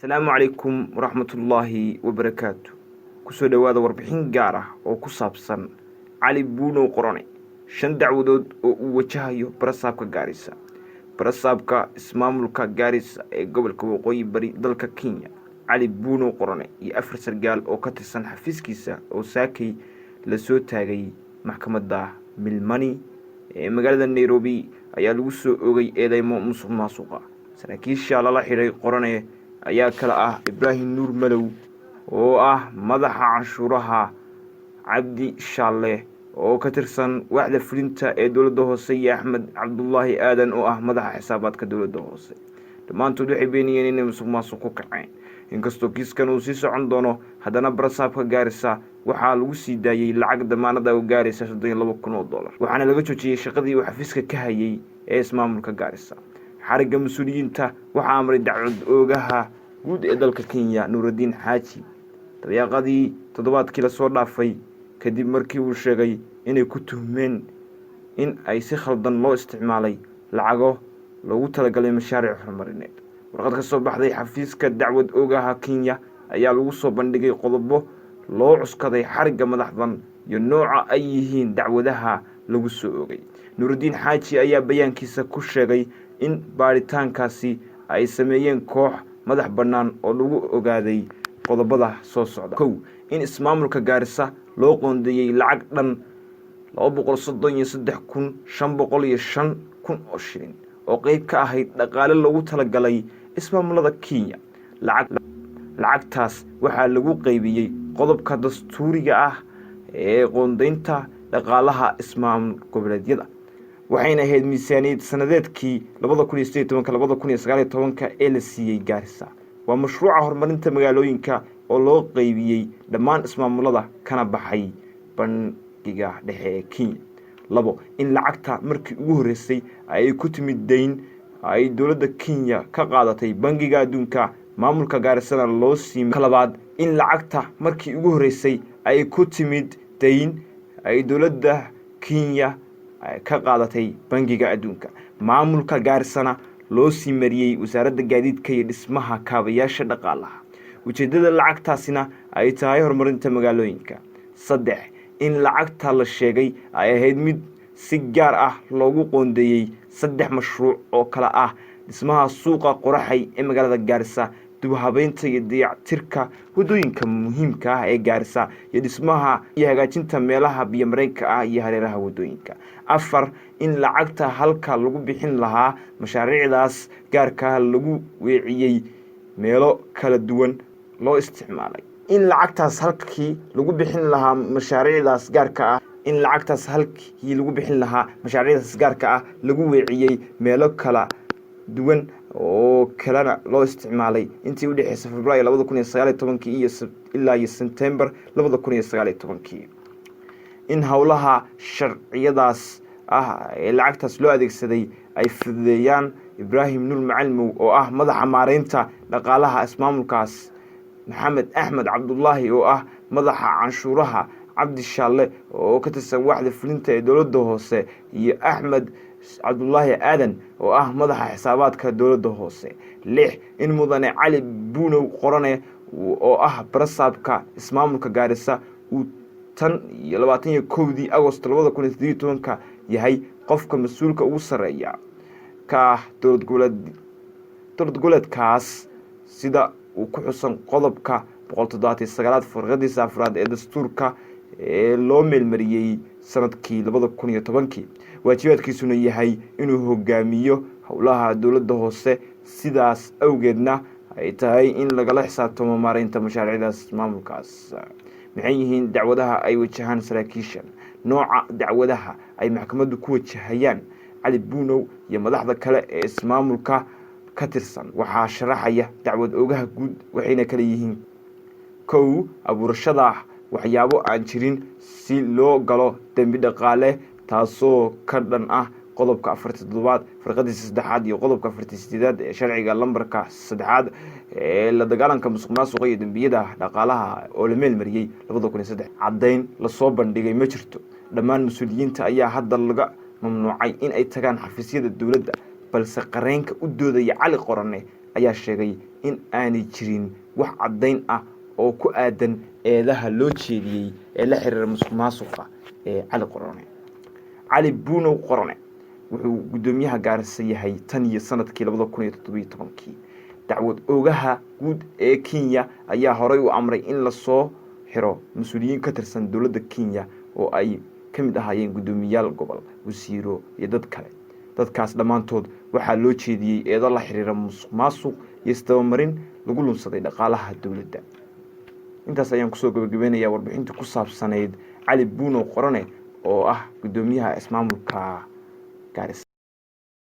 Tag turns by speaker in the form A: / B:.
A: السلام عليكم ورحمة الله وبركاته. كسو دوادا warbixin gaar ah oo ku saabsan Cali Buuno Qorane shan dacwadood oo uu wajahayo barasaabka Gaarisa. Barasaabka ismaamulka Gaarisa ee gobolka Waqooyi Bari dalka Kenya, Cali Buuno Qorane iyo afar sargaal oo ka tirsan xafiiskiisa oo saakay la soo taagay maxkamadda Milmani ee magaalada Nairobi ayaa lagu soo oogay eedeymo musuqmaasuqa. Saraakiisha lala xiray Qorane ayaa kala ah Ibrahim Nuur Malow oo ah madaxa canshuuraha, Cabdi Shaale oo ka tirsan waaxda fulinta ee dowladda hoose iyo Axmed Cabdullaahi Aadan oo ah madaxa xisaabaadka dowladda hoose. Dhammaantood waxay beeniyeen inay musuqmaasuq ku kaceen. Inkastoo kiiskan uu sii socon doono, haddana barasaabka Gaarisa waxaa lagu sii daayay lacag damaanad ah oo gaaraysa $32,000 waxaana laga joojiyay shaqadii uu xafiiska ka hayay ee ismaamulka Gaarisa. xariga mas'uuliyiinta waxaa amray dacwad oogaha guud ee dalka Kenya Nuruddin Haji tabaaqadii toddobaadkii la soo dhaafay kadib markii uu sheegay inay ku tuhmeen in ay si khaldan loo isticmaalay lacago loogu talagalay mashaariic horumarineed. warqad ka soo baxday xafiiska dacwad oogaha Kenya ayaa lagu soo bandhigay qodobo loo cuskaday xariga madaxdan iyo nooca ay yihiin dacwadaha lagu soo oogay. Nuruddin Haji ayaa bayaankiisa ku sheegay in baaritaankaasi ay sameeyeen koox madax bannaan oo lagu ogaaday qodobada soo socda. in ismaamulka Gaarisa loo qoondeeyay lacag dhan $233,505 oo shilin oo qayb ka ahayd dhaqaale loogu talagalay ismaamulada Kenya. lacagtaas waxaa lagu qaybiyay qodobka dastuuriga ah ee qoondeynta dhaqaalaha ismaamul goboleedyada, waxayna ahayd miisaaniyad sanadeedkii 2018-2019 ee la siiyey Gaarisa. waa mashruuca horumarinta magaalooyinka oo loo qaybiyey dhammaan ismaamulada kana baxay bangiga dhexe ee Kenya. in lacagta markii ugu horeysay ay ku timid deyn ay dowladda Kenya ka qaadatay bangiga adduunka maamulka Gaarisana loo siimay. in lacagta markii ugu horeysay ay ku timid deyn ay dowladda Kenya ka qaadatay bangiga adduunka maamulka Gaarisana loo sii mariyay wasaaradda gaadiidka iyo dhismaha kaabayaasha dhaqaalaha. ujeedada lacagtaasina ay tahay horumarinta magaalooyinka. in lacagta la sheegay ay ahayd mid si gaar ah loogu qoondeeyay 3 mashruuc oo kala ah dhismaha suuqa Qoraxay ee magaalada Gaarisa, dib u habeynta iyo dayactirka wadooyinka muhiimka ah ee Gaarisa, iyo dhismaha iyo hagaajinta meelaha biyo mareenka ah iyo hareeraha wadooyinka. in lacagta halka lagu bixin lahaa mashaariicdaas gaarka lagu weeciyay meelo kala duwan loo isticmaalay. in lacagtaas halkii lagu bixin lahaa mashaariicdaas gaarka ah lagu weeciyay meelo kala duwan oo kalena loo isticmaalay intii u dhaxaysay Febraayo 2019 iyo ilaa September 2019. in hawlaha sharciyadaas ah ee lacagtaas loo adeegsaday ay fududeeyaan Ibrahim Nuur Malow oo ah madaxa maareynta dhaqaalaha ismaamulkaas, Maxamed Axmed Cabdullaahi oo ah madaxa canshuuraha, Cabdi Shaale oo ka tirsan waaxda fulinta ee dowladda hoose, iyo Axmed Cabdullaahi Aadan oo ah madaxa xisaabaadka dowladda hoose. in mudane Cali Buuno Qorane oo ah barasaabka ismaamulka Gaarisa uu 21 Agosto 2018 yahay qofka mas'uulka ugu sareeya ka dowlad goboleedkaas sida uu ku xusan qodobka 179 farqadiisa afraad ee dastuurka ee loo meelmariyay sanadkii 2010. waajibaadkiisuna yahay inuu hogaamiyo howlaha dowladda hoose, sidaas awgeedna ay tahay in lagala xisaabtamo maareynta mashaariicdaas maamulkaas. maxay yihiin dacwadaha ay wajahaan saraakiishan? nooca dacwadaha ay maxkamaddu ku wajahayaan Cali Buuno iyo madaxda kale ee ismaamulka ka tirsan waxaa sharaxaya dacwad oogaha guud, waxayna kala yihiin: abuurashada waxyaabo aan jirin si loo galo dambi dhaqaale, taasoo ka dhan ah qodobka 47 farqadiisa 3 iyo qodobka 48 ee sharciga lambarka 3 ee la dagaalanka musuqmaasuqa iyo dambiyada dhaqaalaha oo la meel mariyay 2003. caddayn la soo bandhigay ma jirto. dhammaan mas'uuliyiinta ayaa hadda laga mamnuucay in ay tagaan xafiisyada dowladda, balse qareenka u doodaya Cali Qorane ayaa sheegay in aanay jirin wax caddayn ah oo ku aadan eedaha loo jeediyey ee la xiriira musuqmaasuqa ee cali buunow qorone wuxuu guddoomiyaha Gaarisa yahay tan iyo sanadkii 2017 dacwad oogaha guud ee Kenya ayaa horey u amray in la soo xiro mas'uuliyiin ka tirsan dowladda Kenya oo ay ka mid ahaayeen guddoomiyaal gobol, wasiiro iyo dad kale. dadkaas dhammaantood waxaa loo jeediyey eedo la xiriira musuqmaasuq iyo isdabamarin lagu lunsaday dhaqaalaha dowladda. intaas ayaan kusoo gabagabeynayaa warbixinta ku saabsaneyd Cali Buunow Qorone oo ah guddoomiyaha ismaamulka Gaarisa.